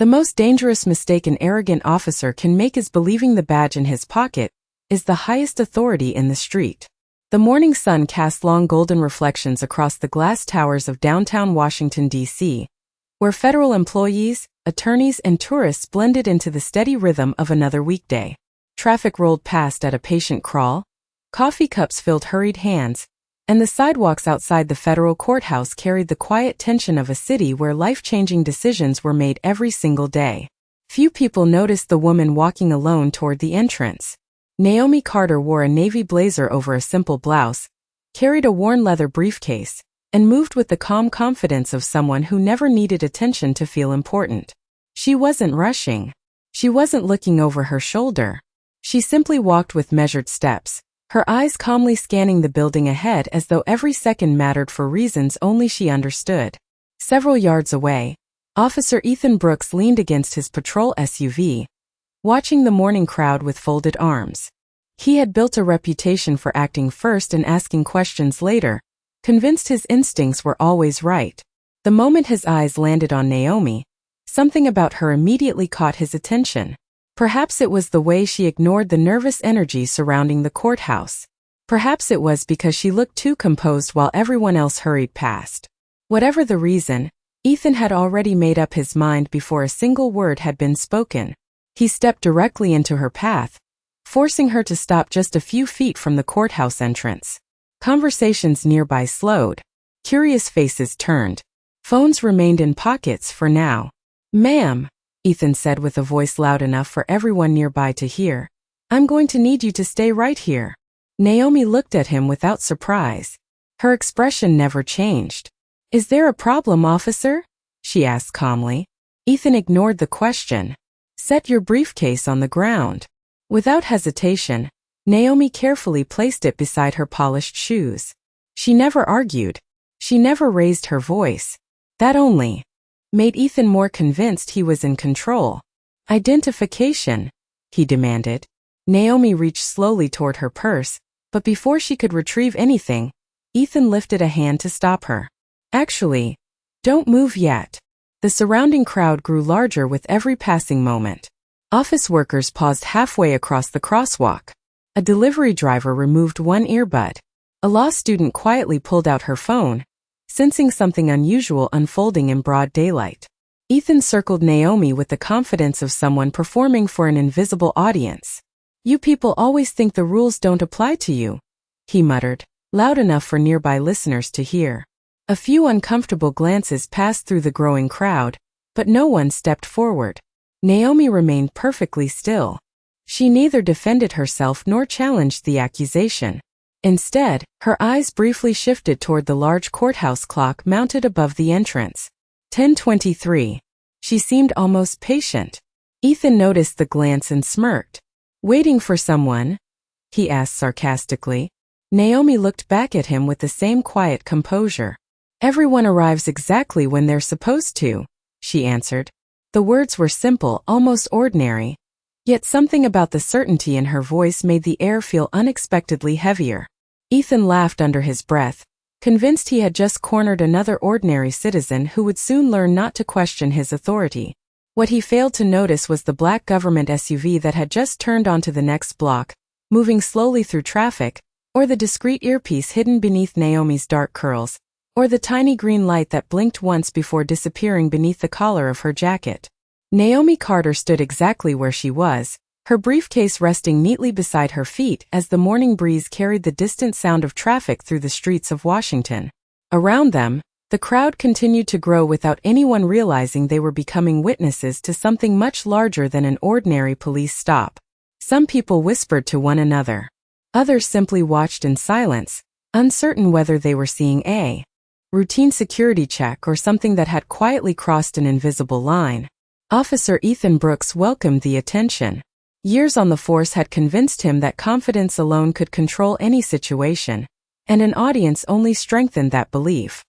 The most dangerous mistake an arrogant officer can make is believing the badge in his pocket is the highest authority in the street. The morning sun cast long golden reflections across the glass towers of downtown Washington, D.C., where federal employees, attorneys, and tourists blended into the steady rhythm of another weekday. Traffic rolled past at a patient crawl, coffee cups filled hurried hands, and the sidewalks outside the federal courthouse carried the quiet tension of a city where life-changing decisions were made every single day. Few people noticed the woman walking alone toward the entrance. Naomi Carter wore a navy blazer over a simple blouse, carried a worn leather briefcase, and moved with the calm confidence of someone who never needed attention to feel important. She wasn't rushing. She wasn't looking over her shoulder. She simply walked with measured steps, her eyes calmly scanning the building ahead as though every second mattered for reasons only she understood. Several yards away, Officer Ethan Brooks leaned against his patrol SUV, watching the morning crowd with folded arms. He had built a reputation for acting first and asking questions later, convinced his instincts were always right. The moment his eyes landed on Naomi, something about her immediately caught his attention. Perhaps it was the way she ignored the nervous energy surrounding the courthouse. Perhaps it was because she looked too composed while everyone else hurried past. Whatever the reason, Ethan had already made up his mind before a single word had been spoken. He stepped directly into her path, forcing her to stop just a few feet from the courthouse entrance. Conversations nearby slowed. Curious faces turned. Phones remained in pockets for now. "Ma'am," Ethan said with a voice loud enough for everyone nearby to hear, "I'm going to need you to stay right here." Naomi looked at him without surprise. Her expression never changed. "Is there a problem, officer?" she asked calmly. Ethan ignored the question. "Set your briefcase on the ground." Without hesitation, Naomi carefully placed it beside her polished shoes. She never argued. She never raised her voice. That only made Ethan more convinced he was in control. "Identification," he demanded. Naomi reached slowly toward her purse, but before she could retrieve anything, Ethan lifted a hand to stop her. "Actually, don't move yet." The surrounding crowd grew larger with every passing moment. Office workers paused halfway across the crosswalk. A delivery driver removed one earbud. A law student quietly pulled out her phone, sensing something unusual unfolding in broad daylight. Ethan circled Naomi with the confidence of someone performing for an invisible audience. "You people always think the rules don't apply to you," he muttered, loud enough for nearby listeners to hear. A few uncomfortable glances passed through the growing crowd, but no one stepped forward. Naomi remained perfectly still. She neither defended herself nor challenged the accusation. Instead, her eyes briefly shifted toward the large courthouse clock mounted above the entrance. 10:23. She seemed almost patient. Ethan noticed the glance and smirked. "Waiting for someone?" he asked sarcastically. Naomi looked back at him with the same quiet composure. "Everyone arrives exactly when they're supposed to," she answered. The words were simple, almost ordinary, yet something about the certainty in her voice made the air feel unexpectedly heavier. Ethan laughed under his breath, convinced he had just cornered another ordinary citizen who would soon learn not to question his authority. What he failed to notice was the black government SUV that had just turned onto the next block, moving slowly through traffic, or the discreet earpiece hidden beneath Naomi's dark curls, or the tiny green light that blinked once before disappearing beneath the collar of her jacket. Naomi Carter stood exactly where she was, her briefcase resting neatly beside her feet as the morning breeze carried the distant sound of traffic through the streets of Washington. Around them, the crowd continued to grow without anyone realizing they were becoming witnesses to something much larger than an ordinary police stop. Some people whispered to one another. Others simply watched in silence, uncertain whether they were seeing a routine security check or something that had quietly crossed an invisible line. Officer Ethan Brooks welcomed the attention. Years on the force had convinced him that confidence alone could control any situation, and an audience only strengthened that belief.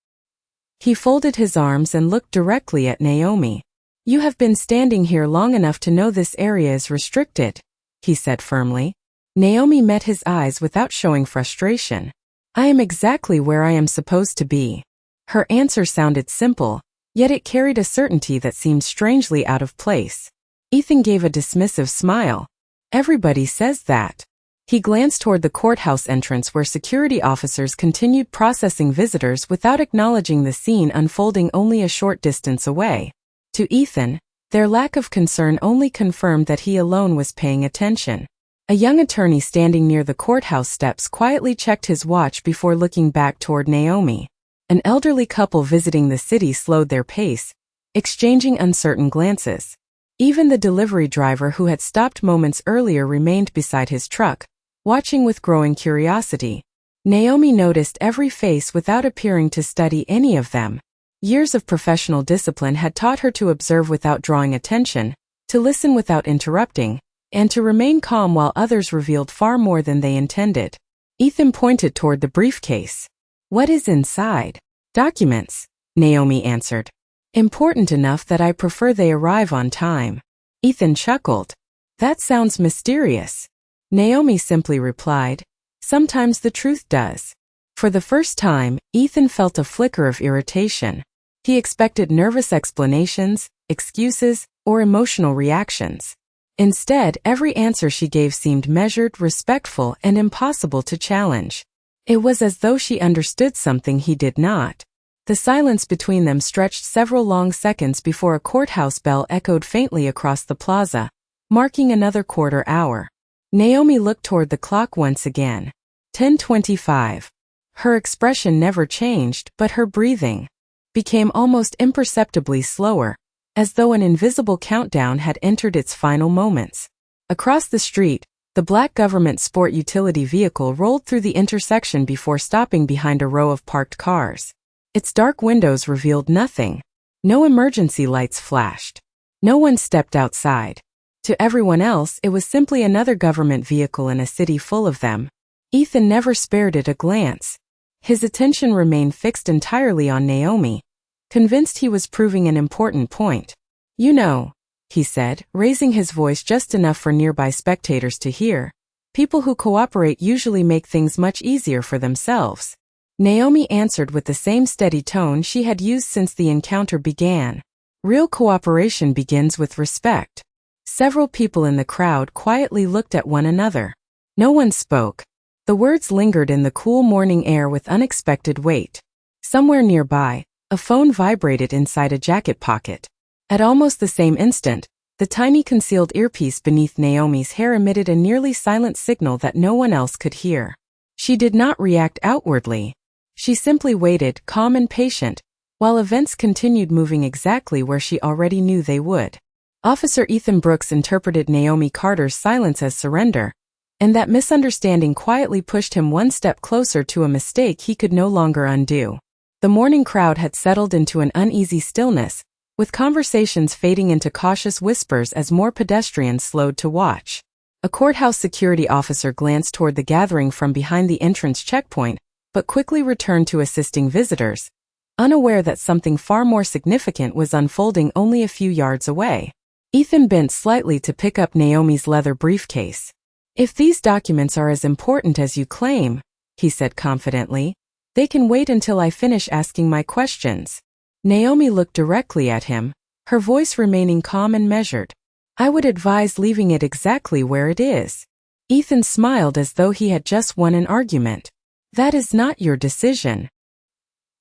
He folded his arms and looked directly at Naomi. "You have been standing here long enough to know this area is restricted," he said firmly. Naomi met his eyes without showing frustration. "I am exactly where I am supposed to be." Her answer sounded simple, yet it carried a certainty that seemed strangely out of place. Ethan gave a dismissive smile. Everybody says that. He glanced toward the courthouse entrance where security officers continued processing visitors without acknowledging the scene unfolding only a short distance away. To Ethan, their lack of concern only confirmed that he alone was paying attention. A young attorney standing near the courthouse steps quietly checked his watch before looking back toward Naomi. An elderly couple visiting the city slowed their pace, exchanging uncertain glances. Even the delivery driver who had stopped moments earlier remained beside his truck, watching with growing curiosity. Naomi noticed every face without appearing to study any of them. Years of professional discipline had taught her to observe without drawing attention, to listen without interrupting, and to remain calm while others revealed far more than they intended. Ethan pointed toward the briefcase. "What is inside?" "Documents," Naomi answered. "Important enough that I prefer they arrive on time." Ethan chuckled. "That sounds mysterious." Naomi simply replied, "Sometimes the truth does." For the first time, Ethan felt a flicker of irritation. He expected nervous explanations, excuses, or emotional reactions. Instead, every answer she gave seemed measured, respectful, and impossible to challenge. It was as though she understood something he did not. The silence between them stretched several long seconds before a courthouse bell echoed faintly across the plaza, marking another quarter hour. Naomi looked toward the clock once again. 10:25. Her expression never changed, but her breathing became almost imperceptibly slower, as though an invisible countdown had entered its final moments. Across the street, the black government sport utility vehicle rolled through the intersection before stopping behind a row of parked cars. Its dark windows revealed nothing. No emergency lights flashed. No one stepped outside. To everyone else, it was simply another government vehicle in a city full of them. Ethan never spared it a glance. His attention remained fixed entirely on Naomi, convinced he was proving an important point. "You know," he said, raising his voice just enough for nearby spectators to hear, "people who cooperate usually make things much easier for themselves." Naomi answered with the same steady tone she had used since the encounter began. "Real cooperation begins with respect." Several people in the crowd quietly looked at one another. No one spoke. The words lingered in the cool morning air with unexpected weight. Somewhere nearby, a phone vibrated inside a jacket pocket. At almost the same instant, the tiny concealed earpiece beneath Naomi's hair emitted a nearly silent signal that no one else could hear. She did not react outwardly. She simply waited, calm and patient, while events continued moving exactly where she already knew they would. Officer Ethan Brooks interpreted Naomi Carter's silence as surrender, and that misunderstanding quietly pushed him one step closer to a mistake he could no longer undo. The morning crowd had settled into an uneasy stillness, with conversations fading into cautious whispers as more pedestrians slowed to watch. A courthouse security officer glanced toward the gathering from behind the entrance checkpoint, but quickly returned to assisting visitors, unaware that something far more significant was unfolding only a few yards away. Ethan bent slightly to pick up Naomi's leather briefcase. "If these documents are as important as you claim," he said confidently, "they can wait until I finish asking my questions." Naomi looked directly at him, her voice remaining calm and measured. "I would advise leaving it exactly where it is." Ethan smiled as though he had just won an argument. "That is not your decision."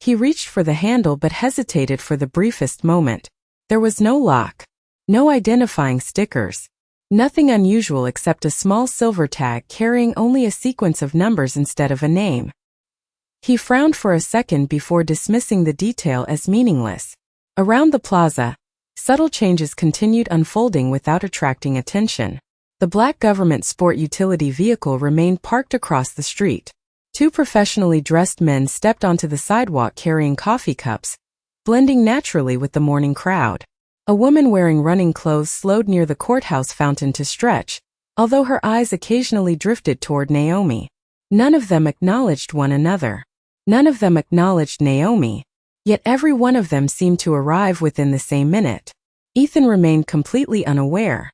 He reached for the handle but hesitated for the briefest moment. There was no lock. No identifying stickers. Nothing unusual except a small silver tag carrying only a sequence of numbers instead of a name. He frowned for a second before dismissing the detail as meaningless. Around the plaza, subtle changes continued unfolding without attracting attention. The black government sport utility vehicle remained parked across the street. Two professionally dressed men stepped onto the sidewalk carrying coffee cups, blending naturally with the morning crowd. A woman wearing running clothes slowed near the courthouse fountain to stretch, although her eyes occasionally drifted toward Naomi. None of them acknowledged one another. None of them acknowledged Naomi. Yet every one of them seemed to arrive within the same minute. Ethan remained completely unaware.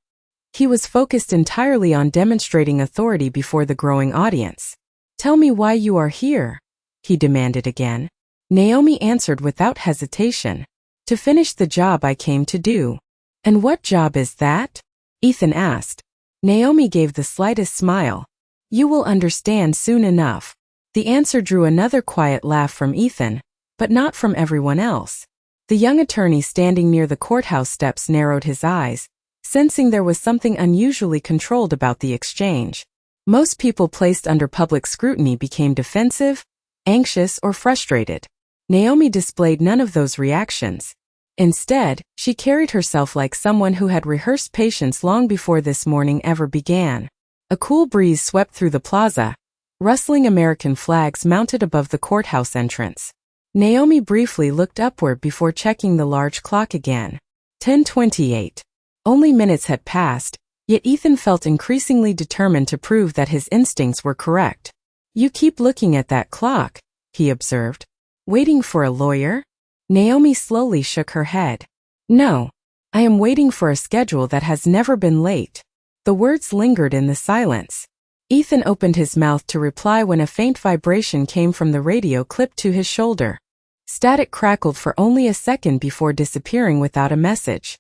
He was focused entirely on demonstrating authority before the growing audience. "Tell me why you are here," he demanded again. Naomi answered without hesitation. To finish the job I came to do. And what job is that? Ethan asked. Naomi gave the slightest smile. You will understand soon enough. The answer drew another quiet laugh from Ethan, but not from everyone else. The young attorney standing near the courthouse steps narrowed his eyes, sensing there was something unusually controlled about the exchange. Most people placed under public scrutiny became defensive, anxious, or frustrated. Naomi displayed none of those reactions. Instead, she carried herself like someone who had rehearsed patience long before this morning ever began. A cool breeze swept through the plaza, rustling American flags mounted above the courthouse entrance. Naomi briefly looked upward before checking the large clock again. 10:28. Only minutes had passed, yet Ethan felt increasingly determined to prove that his instincts were correct. You keep looking at that clock, he observed. Waiting for a lawyer? Naomi slowly shook her head. No. I am waiting for a schedule that has never been late. The words lingered in the silence. Ethan opened his mouth to reply when a faint vibration came from the radio clipped to his shoulder. Static crackled for only a second before disappearing without a message.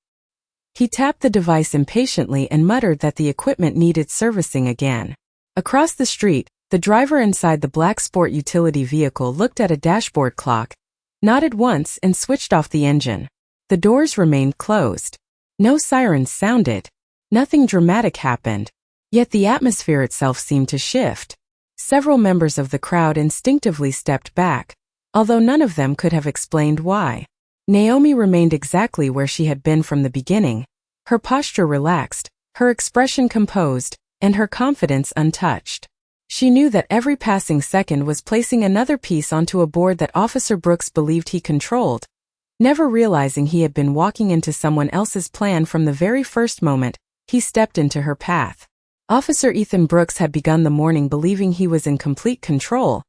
He tapped the device impatiently and muttered that the equipment needed servicing again. Across the street, the driver inside the black sport utility vehicle looked at a dashboard clock, nodded once and switched off the engine. The doors remained closed. No sirens sounded. Nothing dramatic happened. Yet the atmosphere itself seemed to shift. Several members of the crowd instinctively stepped back, although none of them could have explained why. Naomi remained exactly where she had been from the beginning, her posture relaxed, her expression composed, and her confidence untouched. She knew that every passing second was placing another piece onto a board that Officer Brooks believed he controlled, never realizing he had been walking into someone else's plan from the very first moment he stepped into her path. Officer Ethan Brooks had begun the morning believing he was in complete control,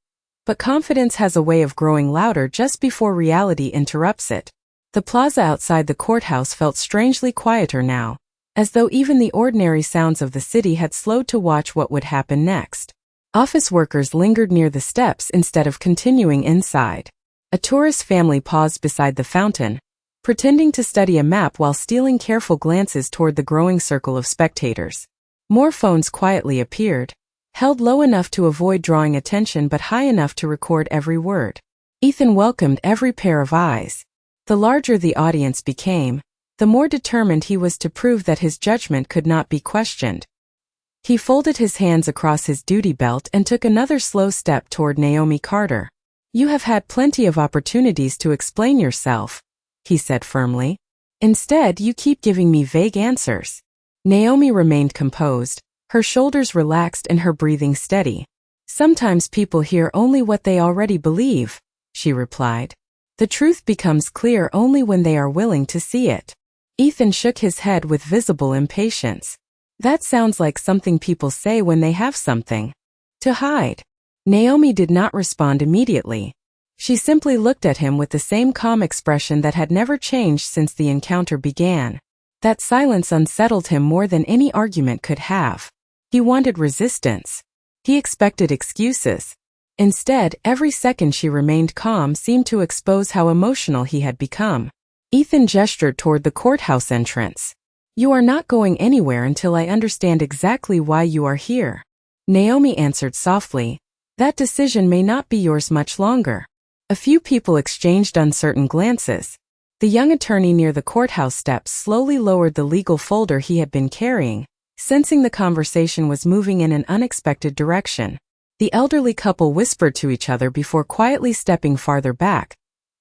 but confidence has a way of growing louder just before reality interrupts it. The plaza outside the courthouse felt strangely quieter now, as though even the ordinary sounds of the city had slowed to watch what would happen next. Office workers lingered near the steps instead of continuing inside. A tourist family paused beside the fountain, pretending to study a map while stealing careful glances toward the growing circle of spectators. More phones quietly appeared, held low enough to avoid drawing attention but high enough to record every word. Ethan welcomed every pair of eyes. The larger the audience became, the more determined he was to prove that his judgment could not be questioned. He folded his hands across his duty belt and took another slow step toward Naomi Carter. You have had plenty of opportunities to explain yourself, he said firmly. Instead, you keep giving me vague answers. Naomi remained composed, her shoulders relaxed and her breathing steady. Sometimes people hear only what they already believe, she replied. The truth becomes clear only when they are willing to see it. Ethan shook his head with visible impatience. That sounds like something people say when they have something to hide. Naomi did not respond immediately. She simply looked at him with the same calm expression that had never changed since the encounter began. That silence unsettled him more than any argument could have. He wanted resistance. He expected excuses. Instead, every second she remained calm seemed to expose how emotional he had become. Ethan gestured toward the courthouse entrance. You are not going anywhere until I understand exactly why you are here. Naomi answered softly. That decision may not be yours much longer. A few people exchanged uncertain glances. The young attorney near the courthouse steps slowly lowered the legal folder he had been carrying, sensing the conversation was moving in an unexpected direction. The elderly couple whispered to each other before quietly stepping farther back,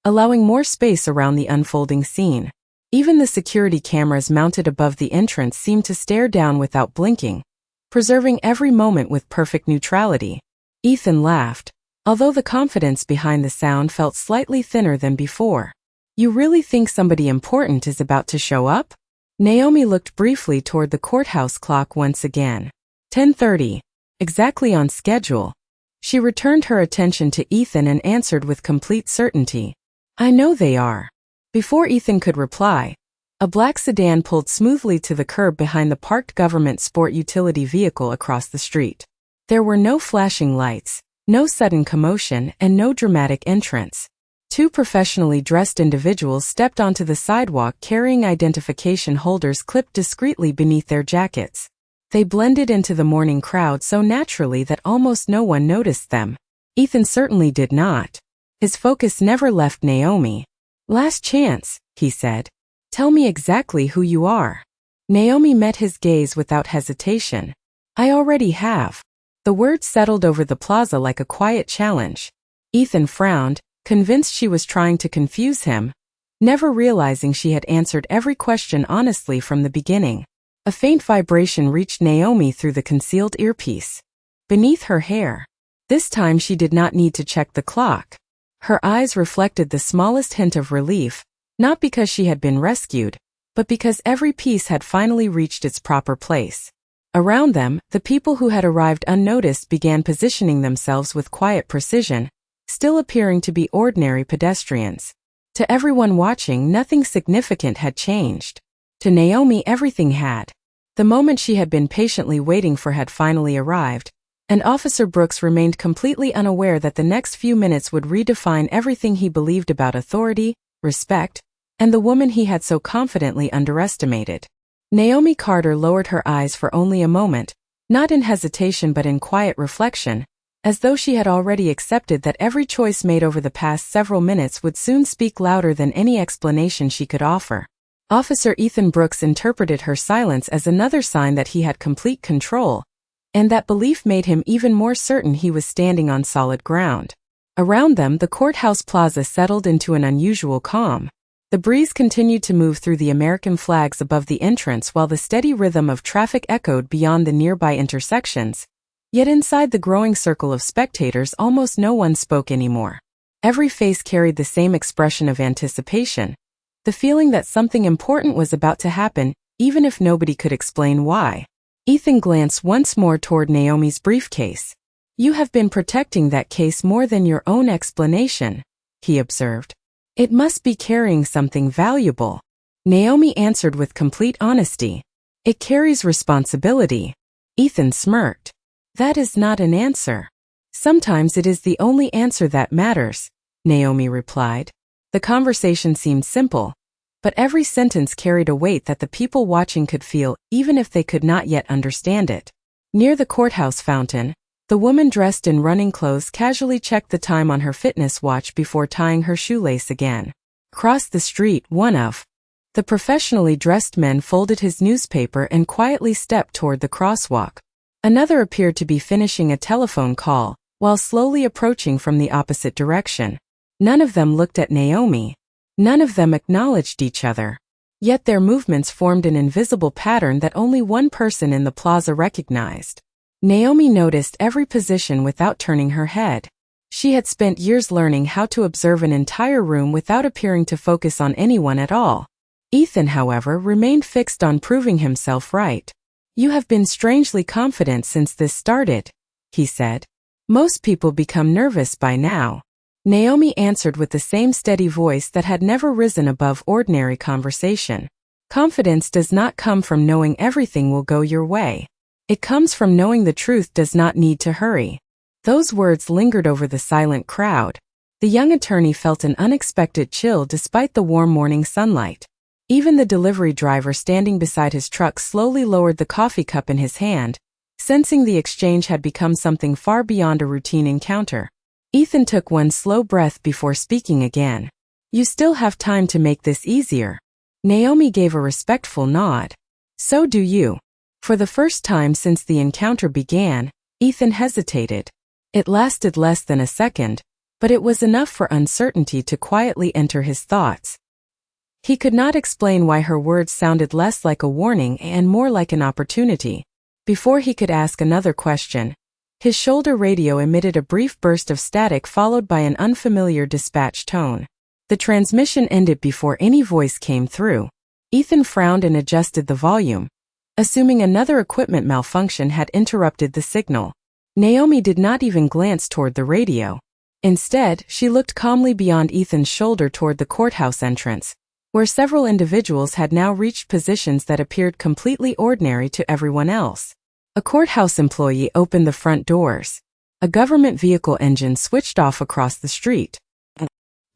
allowing more space around the unfolding scene. Even the security cameras mounted above the entrance seemed to stare down without blinking, preserving every moment with perfect neutrality. Ethan laughed, although the confidence behind the sound felt slightly thinner than before. You really think somebody important is about to show up? Naomi looked briefly toward the courthouse clock once again. 10:30. Exactly on schedule. She returned her attention to Ethan and answered with complete certainty. I know they are. Before Ethan could reply, a black sedan pulled smoothly to the curb behind the parked government sport utility vehicle across the street. There were no flashing lights, no sudden commotion, and no dramatic entrance. Two professionally dressed individuals stepped onto the sidewalk carrying identification holders clipped discreetly beneath their jackets. They blended into the morning crowd so naturally that almost no one noticed them. Ethan certainly did not. His focus never left Naomi. "Last chance," he said. "Tell me exactly who you are." Naomi met his gaze without hesitation. "I already have." The words settled over the plaza like a quiet challenge. Ethan frowned, convinced she was trying to confuse him, never realizing she had answered every question honestly from the beginning. A faint vibration reached Naomi through the concealed earpiece. Beneath her hair. This time she did not need to check the clock. Her eyes reflected the smallest hint of relief, not because she had been rescued, but because every piece had finally reached its proper place. Around them, the people who had arrived unnoticed began positioning themselves with quiet precision, still appearing to be ordinary pedestrians. To everyone watching, nothing significant had changed. To Naomi, everything had. The moment she had been patiently waiting for had finally arrived, and Officer Brooks remained completely unaware that the next few minutes would redefine everything he believed about authority, respect, and the woman he had so confidently underestimated. Naomi Carter lowered her eyes for only a moment, not in hesitation but in quiet reflection, as though she had already accepted that every choice made over the past several minutes would soon speak louder than any explanation she could offer. Officer Ethan Brooks interpreted her silence as another sign that he had complete control, and that belief made him even more certain he was standing on solid ground. Around them, the courthouse plaza settled into an unusual calm. The breeze continued to move through the American flags above the entrance while the steady rhythm of traffic echoed beyond the nearby intersections. Yet inside the growing circle of spectators, almost no one spoke anymore. Every face carried the same expression of anticipation, the feeling that something important was about to happen, even if nobody could explain why. Ethan glanced once more toward Naomi's briefcase. "You have been protecting that case more than your own explanation," he observed. "It must be carrying something valuable." Naomi answered with complete honesty. "It carries responsibility." Ethan smirked. "That is not an answer." "Sometimes it is the only answer that matters," Naomi replied. The conversation seemed simple, but every sentence carried a weight that the people watching could feel, even if they could not yet understand it. Near the courthouse fountain, the woman dressed in running clothes casually checked the time on her fitness watch before tying her shoelace again. Across the street, one of the professionally dressed men folded his newspaper and quietly stepped toward the crosswalk. Another appeared to be finishing a telephone call, while slowly approaching from the opposite direction. None of them looked at Naomi. None of them acknowledged each other. Yet their movements formed an invisible pattern that only one person in the plaza recognized. Naomi noticed every position without turning her head. She had spent years learning how to observe an entire room without appearing to focus on anyone at all. Ethan, however, remained fixed on proving himself right. "You have been strangely confident since this started," he said. "Most people become nervous by now." Naomi answered with the same steady voice that had never risen above ordinary conversation. "Confidence does not come from knowing everything will go your way. It comes from knowing the truth does not need to hurry." Those words lingered over the silent crowd. The young attorney felt an unexpected chill despite the warm morning sunlight. Even the delivery driver standing beside his truck slowly lowered the coffee cup in his hand, sensing the exchange had become something far beyond a routine encounter. Ethan took one slow breath before speaking again. "You still have time to make this easier." Naomi gave a respectful nod. "So do you." For the first time since the encounter began, Ethan hesitated. It lasted less than a second, but it was enough for uncertainty to quietly enter his thoughts. He could not explain why her words sounded less like a warning and more like an opportunity. Before he could ask another question, his shoulder radio emitted a brief burst of static followed by an unfamiliar dispatch tone. The transmission ended before any voice came through. Ethan frowned and adjusted the volume, assuming another equipment malfunction had interrupted the signal. Naomi did not even glance toward the radio. Instead, she looked calmly beyond Ethan's shoulder toward the courthouse entrance, where several individuals had now reached positions that appeared completely ordinary to everyone else. A courthouse employee opened the front doors. A government vehicle engine switched off across the street.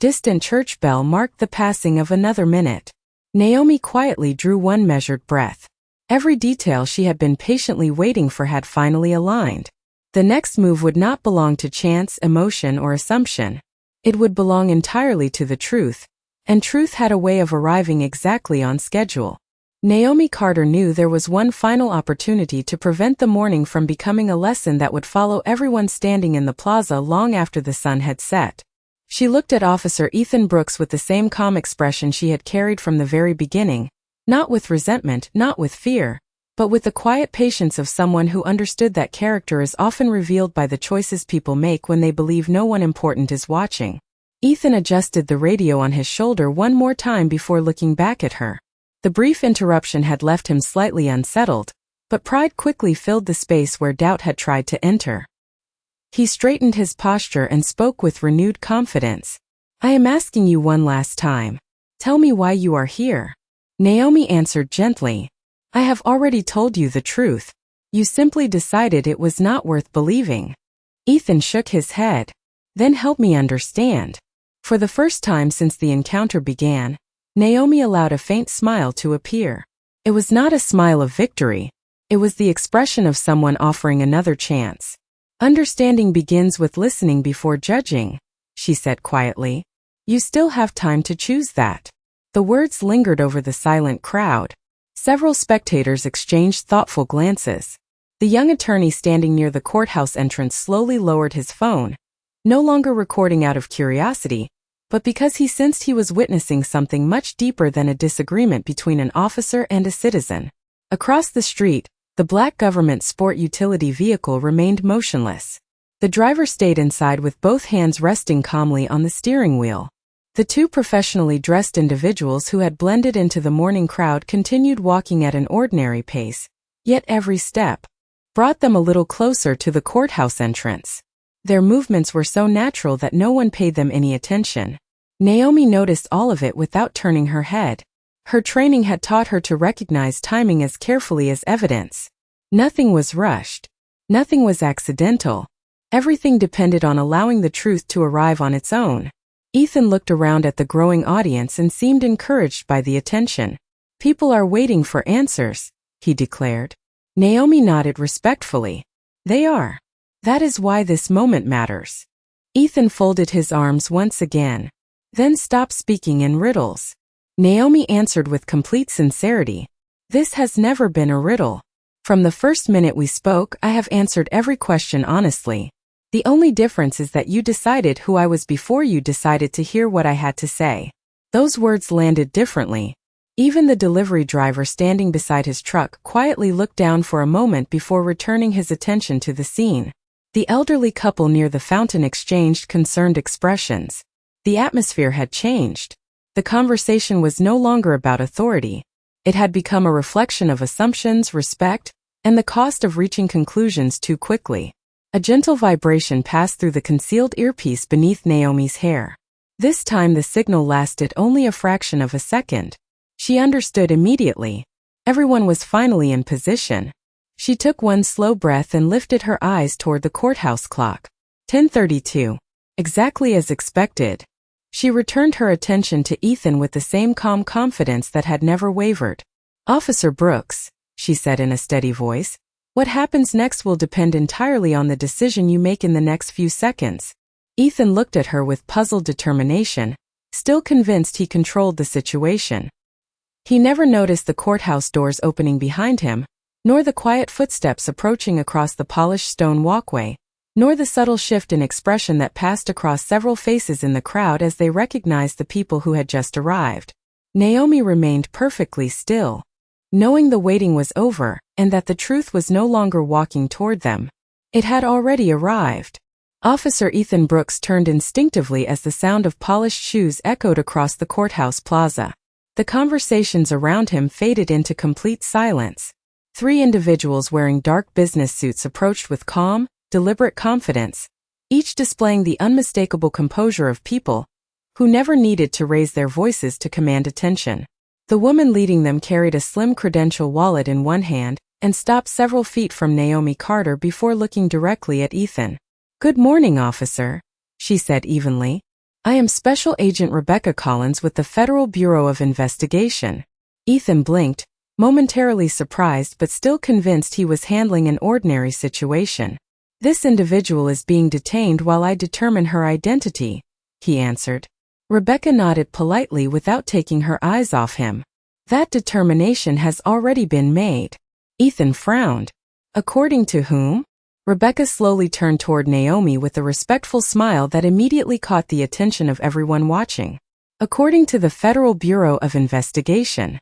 distant church bell marked the passing of another minute. Naomi quietly drew one measured breath. Every detail she had been patiently waiting for had finally aligned. The next move would not belong to chance, emotion, or assumption. It would belong entirely to the truth, and truth had a way of arriving exactly on schedule. Naomi Carter knew there was one final opportunity to prevent the morning from becoming a lesson that would follow everyone standing in the plaza long after the sun had set. She looked at Officer Ethan Brooks with the same calm expression she had carried from the very beginning, not with resentment, not with fear, but with the quiet patience of someone who understood that character is often revealed by the choices people make when they believe no one important is watching. Ethan adjusted the radio on his shoulder one more time before looking back at her. The brief interruption had left him slightly unsettled, but pride quickly filled the space where doubt had tried to enter. He straightened his posture and spoke with renewed confidence. "I am asking you one last time. Tell me why you are here." Naomi answered gently. "I have already told you the truth. You simply decided it was not worth believing." Ethan shook his head. "Then help me understand." For the first time since the encounter began, Naomi allowed a faint smile to appear. It was not a smile of victory. It was the expression of someone offering another chance. "Understanding begins with listening before judging," she said quietly. "You still have time to choose that." The words lingered over the silent crowd. Several spectators exchanged thoughtful glances. The young attorney standing near the courthouse entrance slowly lowered his phone, no longer recording out of curiosity, but because he sensed he was witnessing something much deeper than a disagreement between an officer and a citizen. Across the street, the black government sport utility vehicle remained motionless. The driver stayed inside with both hands resting calmly on the steering wheel. The two professionally dressed individuals who had blended into the morning crowd continued walking at an ordinary pace, yet every step brought them a little closer to the courthouse entrance. Their movements were so natural that no one paid them any attention. Naomi noticed all of it without turning her head. Her training had taught her to recognize timing as carefully as evidence. Nothing was rushed. Nothing was accidental. Everything depended on allowing the truth to arrive on its own. Ethan looked around at the growing audience and seemed encouraged by the attention. "People are waiting for answers," he declared. Naomi nodded respectfully. "They are. That is why this moment matters." Ethan folded his arms once again, then stopped speaking in riddles. Naomi answered with complete sincerity. "This has never been a riddle. From the first minute we spoke, I have answered every question honestly. The only difference is that you decided who I was before you decided to hear what I had to say." Those words landed differently. Even the delivery driver standing beside his truck quietly looked down for a moment before returning his attention to the scene. The elderly couple near the fountain exchanged concerned expressions. The atmosphere had changed. The conversation was no longer about authority. It had become a reflection of assumptions, respect, and the cost of reaching conclusions too quickly. A gentle vibration passed through the concealed earpiece beneath Naomi's hair. This time the signal lasted only a fraction of a second. She understood immediately. Everyone was finally in position. She took one slow breath and lifted her eyes toward the courthouse clock. 10:32. Exactly as expected. She returned her attention to Ethan with the same calm confidence that had never wavered. "Officer Brooks," she said in a steady voice, "what happens next will depend entirely on the decision you make in the next few seconds." Ethan looked at her with puzzled determination, still convinced he controlled the situation. He never noticed the courthouse doors opening behind him, nor the quiet footsteps approaching across the polished stone walkway, nor the subtle shift in expression that passed across several faces in the crowd as they recognized the people who had just arrived. Naomi remained perfectly still, knowing the waiting was over and that the truth was no longer walking toward them. It had already arrived. Officer Ethan Brooks turned instinctively as the sound of polished shoes echoed across the courthouse plaza. The conversations around him faded into complete silence. Three individuals wearing dark business suits approached with calm, deliberate confidence, each displaying the unmistakable composure of people who never needed to raise their voices to command attention. The woman leading them carried a slim credential wallet in one hand and stopped several feet from Naomi Carter before looking directly at Ethan. "Good morning, officer," she said evenly. I am Special Agent Rebecca Collins with the Federal Bureau of Investigation. Ethan blinked, momentarily surprised but still convinced he was handling an ordinary situation. This individual is being detained while I determine her identity, he answered. Rebecca nodded politely without taking her eyes off him. That determination has already been made. Ethan frowned. According to whom? Rebecca slowly turned toward Naomi with a respectful smile that immediately caught the attention of everyone watching. According to the Federal Bureau of Investigation.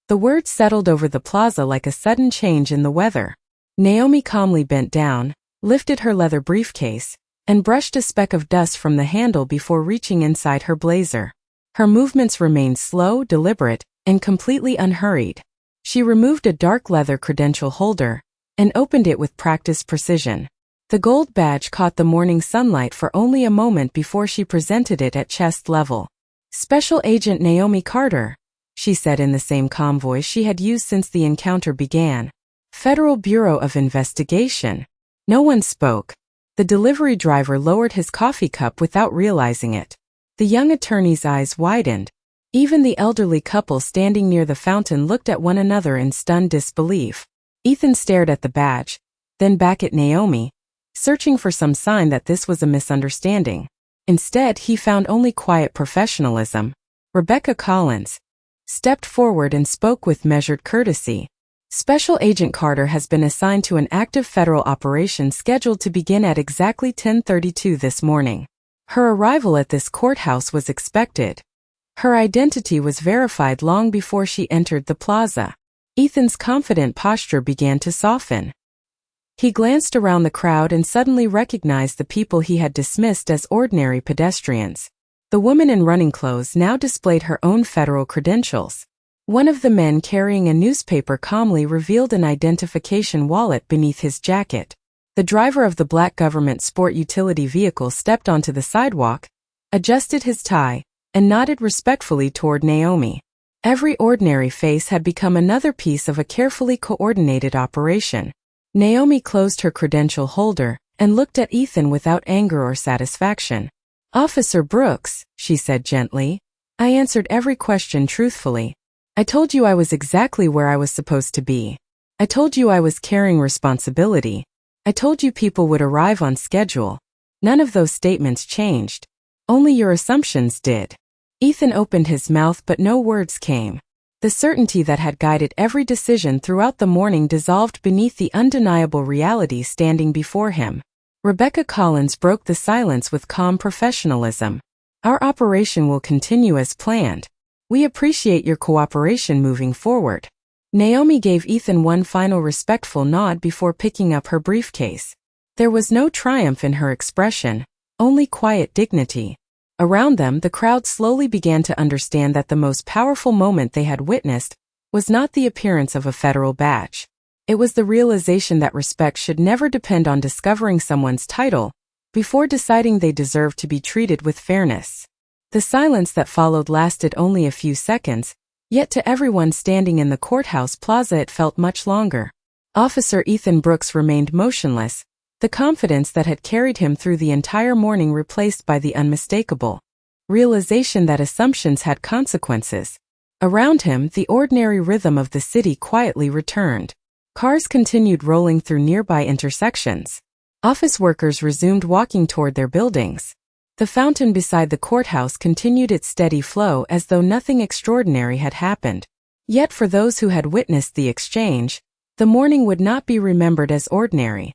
The words settled over the plaza like a sudden change in the weather. Naomi calmly bent down, lifted her leather briefcase, and brushed a speck of dust from the handle before reaching inside her blazer. Her movements remained slow, deliberate, and completely unhurried. She removed a dark leather credential holder and opened it with practiced precision. The gold badge caught the morning sunlight for only a moment before she presented it at chest level. Special Agent Naomi Carter, she said in the same calm voice she had used since the encounter began. Federal Bureau of Investigation. No one spoke. The delivery driver lowered his coffee cup without realizing it. The young attorney's eyes widened. Even the elderly couple standing near the fountain looked at one another in stunned disbelief. Ethan stared at the badge, then back at Naomi, searching for some sign that this was a misunderstanding. Instead, he found only quiet professionalism. Rebecca Collins stepped forward and spoke with measured courtesy. Special Agent Carter has been assigned to an active federal operation scheduled to begin at exactly 10:32 this morning. Her arrival at this courthouse was expected. Her identity was verified long before she entered the plaza. Ethan's confident posture began to soften. He glanced around the crowd and suddenly recognized the people he had dismissed as ordinary pedestrians. The woman in running clothes now displayed her own federal credentials. One of the men carrying a newspaper calmly revealed an identification wallet beneath his jacket. The driver of the black government sport utility vehicle stepped onto the sidewalk, adjusted his tie, and nodded respectfully toward Naomi. Every ordinary face had become another piece of a carefully coordinated operation. Naomi closed her credential holder and looked at Ethan without anger or satisfaction. Officer Brooks, she said gently, I answered every question truthfully. I told you I was exactly where I was supposed to be. I told you I was carrying responsibility. I told you people would arrive on schedule. None of those statements changed. Only your assumptions did. Ethan opened his mouth but no words came. The certainty that had guided every decision throughout the morning dissolved beneath the undeniable reality standing before him. Rebecca Collins broke the silence with calm professionalism. Our operation will continue as planned. We appreciate your cooperation moving forward. Naomi gave Ethan one final respectful nod before picking up her briefcase. There was no triumph in her expression, only quiet dignity. Around them, the crowd slowly began to understand that the most powerful moment they had witnessed was not the appearance of a federal badge. It was the realization that respect should never depend on discovering someone's title before deciding they deserved to be treated with fairness. The silence that followed lasted only a few seconds, yet to everyone standing in the courthouse plaza it felt much longer. Officer Ethan Brooks remained motionless, the confidence that had carried him through the entire morning replaced by the unmistakable realization that assumptions had consequences. Around him, the ordinary rhythm of the city quietly returned. Cars continued rolling through nearby intersections. Office workers resumed walking toward their buildings. The fountain beside the courthouse continued its steady flow as though nothing extraordinary had happened. Yet for those who had witnessed the exchange, the morning would not be remembered as ordinary.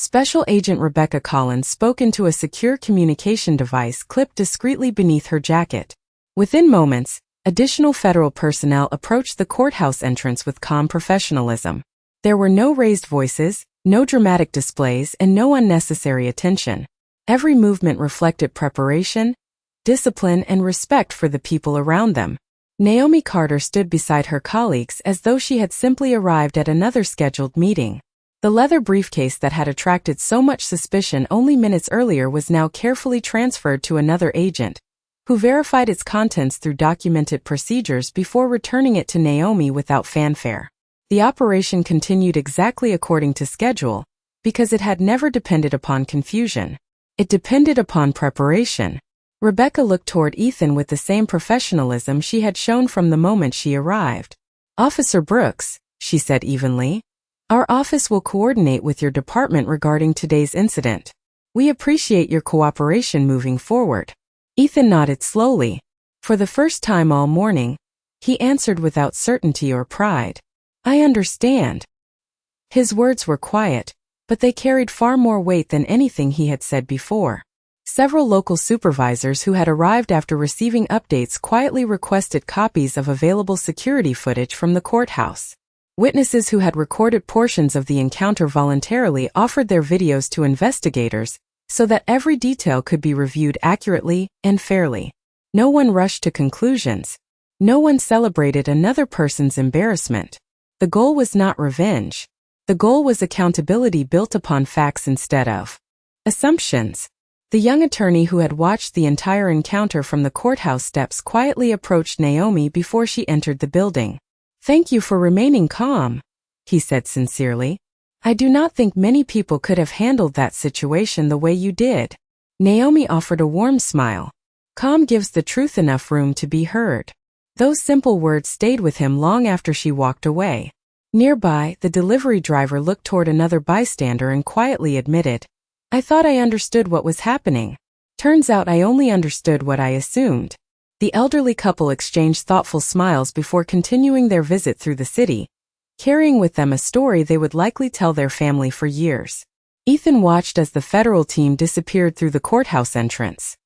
Special Agent Rebecca Collins spoke into a secure communication device clipped discreetly beneath her jacket. Within moments, additional federal personnel approached the courthouse entrance with calm professionalism. There were no raised voices, no dramatic displays, and no unnecessary attention. Every movement reflected preparation, discipline, and respect for the people around them. Naomi Carter stood beside her colleagues as though she had simply arrived at another scheduled meeting. The leather briefcase that had attracted so much suspicion only minutes earlier was now carefully transferred to another agent, who verified its contents through documented procedures before returning it to Naomi without fanfare. The operation continued exactly according to schedule, because it had never depended upon confusion. It depended upon preparation. Rebecca looked toward Ethan with the same professionalism she had shown from the moment she arrived. "Officer Brooks," she said evenly, "our office will coordinate with your department regarding today's incident. We appreciate your cooperation moving forward." Ethan nodded slowly. For the first time all morning, he answered without certainty or pride. "I understand." His words were quiet, but they carried far more weight than anything he had said before. Several local supervisors who had arrived after receiving updates quietly requested copies of available security footage from the courthouse. Witnesses who had recorded portions of the encounter voluntarily offered their videos to investigators so that every detail could be reviewed accurately and fairly. No one rushed to conclusions. No one celebrated another person's embarrassment. The goal was not revenge. The goal was accountability built upon facts instead of assumptions. The young attorney who had watched the entire encounter from the courthouse steps quietly approached Naomi before she entered the building. "Thank you for remaining calm," he said sincerely. "I do not think many people could have handled that situation the way you did." Naomi offered a warm smile. Calm gives the truth enough room to be heard. Those simple words stayed with him long after she walked away. Nearby, the delivery driver looked toward another bystander and quietly admitted, "I thought I understood what was happening. Turns out I only understood what I assumed." The elderly couple exchanged thoughtful smiles before continuing their visit through the city, carrying with them a story they would likely tell their family for years. Ethan watched as the federal team disappeared through the courthouse entrance.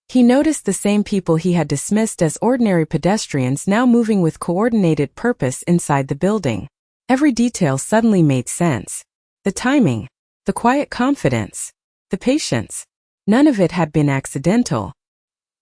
He noticed the same people he had dismissed as ordinary pedestrians now moving with coordinated purpose inside the building. Every detail suddenly made sense. The timing, the quiet confidence, the patience. None of it had been accidental.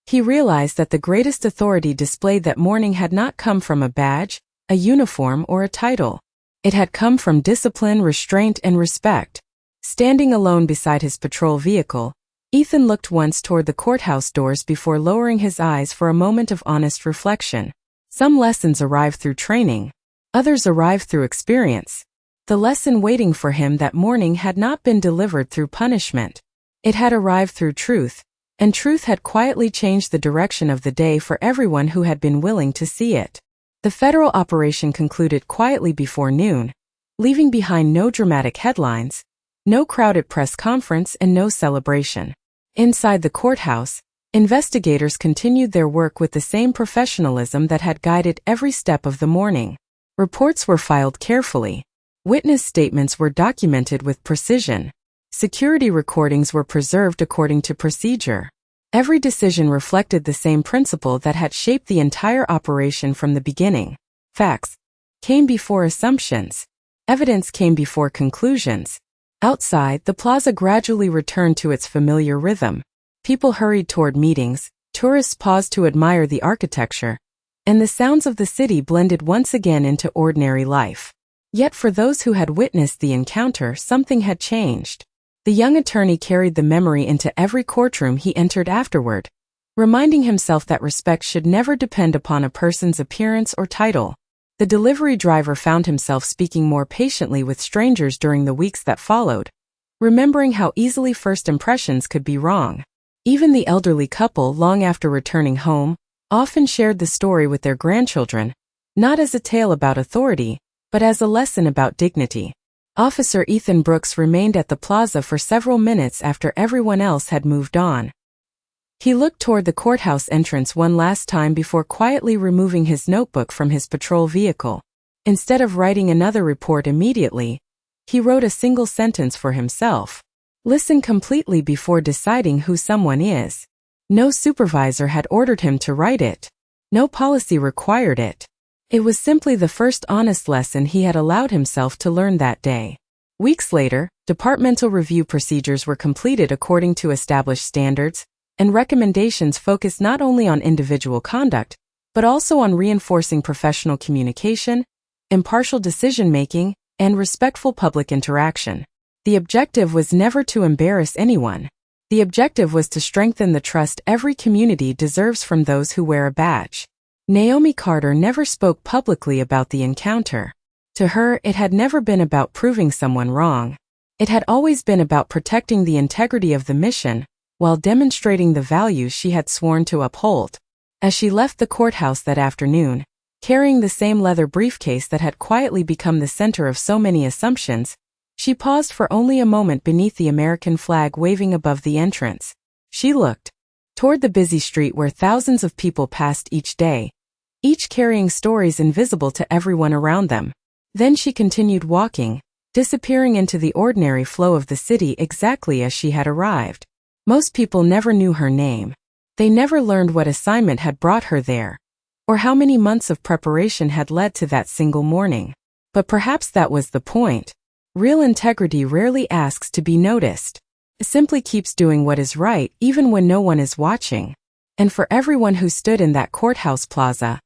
He realized that the greatest authority displayed that morning had not come from a badge, a uniform, or a title. It had come from discipline, restraint, and respect. Standing alone beside his patrol vehicle, Ethan looked once toward the courthouse doors before lowering his eyes for a moment of honest reflection. Some lessons arrive through training. Others arrive through experience. The lesson waiting for him that morning had not been delivered through punishment. It had arrived through truth, and truth had quietly changed the direction of the day for everyone who had been willing to see it. The federal operation concluded quietly before noon, leaving behind no dramatic headlines, no crowded press conference, and no celebration. Inside the courthouse, investigators continued their work with the same professionalism that had guided every step of the morning. Reports were filed carefully. Witness statements were documented with precision. Security recordings were preserved according to procedure. Every decision reflected the same principle that had shaped the entire operation from the beginning. Facts came before assumptions. Evidence came before conclusions. Outside, the plaza gradually returned to its familiar rhythm. People hurried toward meetings, tourists paused to admire the architecture, and the sounds of the city blended once again into ordinary life. Yet for those who had witnessed the encounter, something had changed. The young attorney carried the memory into every courtroom he entered afterward, reminding himself that respect should never depend upon a person's appearance or title. The delivery driver found himself speaking more patiently with strangers during the weeks that followed, remembering how easily first impressions could be wrong. Even the elderly couple, long after returning home, often shared the story with their grandchildren, not as a tale about authority, but as a lesson about dignity. Officer Ethan Brooks remained at the plaza for several minutes after everyone else had moved on. He looked toward the courthouse entrance one last time before quietly removing his notebook from his patrol vehicle. Instead of writing another report immediately, he wrote a single sentence for himself. Listen completely before deciding who someone is. No supervisor had ordered him to write it. No policy required it. It was simply the first honest lesson he had allowed himself to learn that day. Weeks later, departmental review procedures were completed according to established standards, and recommendations focused not only on individual conduct, but also on reinforcing professional communication, impartial decision-making, and respectful public interaction. The objective was never to embarrass anyone. The objective was to strengthen the trust every community deserves from those who wear a badge. Naomi Carter never spoke publicly about the encounter. To her, it had never been about proving someone wrong. It had always been about protecting the integrity of the mission, while demonstrating the values she had sworn to uphold. As she left the courthouse that afternoon, carrying the same leather briefcase that had quietly become the center of so many assumptions, she paused for only a moment beneath the American flag waving above the entrance. She looked toward the busy street where thousands of people passed each day, each carrying stories invisible to everyone around them. Then she continued walking, disappearing into the ordinary flow of the city exactly as she had arrived. Most people never knew her name. They never learned what assignment had brought her there, or how many months of preparation had led to that single morning. But perhaps that was the point. Real integrity rarely asks to be noticed. It simply keeps doing what is right even when no one is watching. And for everyone who stood in that courthouse plaza,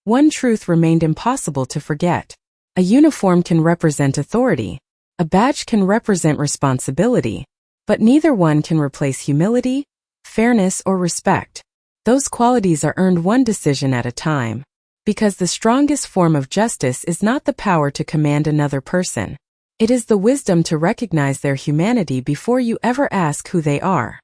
one truth remained impossible to forget. A uniform can represent authority. A badge can represent responsibility. But neither one can replace humility, fairness, or respect. Those qualities are earned one decision at a time. Because the strongest form of justice is not the power to command another person. It is the wisdom to recognize their humanity before you ever ask who they are.